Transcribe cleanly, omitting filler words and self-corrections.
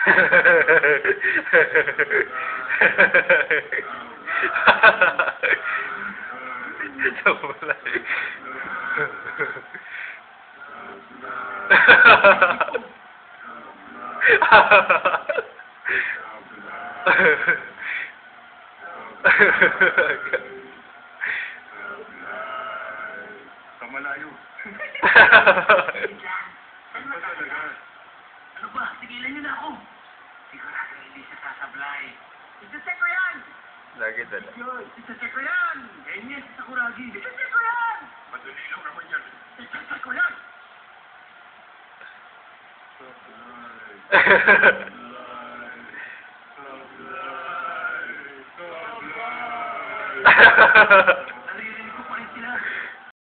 Sablay. Kamalayo. Ano ba? Tigilan niyo na ako. Sigurado hindi siya sasablay. Isi-check ko yan! Lagi dala. Isi-check ko yan! Ganyan si Sakuragi. Isi-check ko yan! Madali lang naman yan. Isi-check ko yan! Sablay.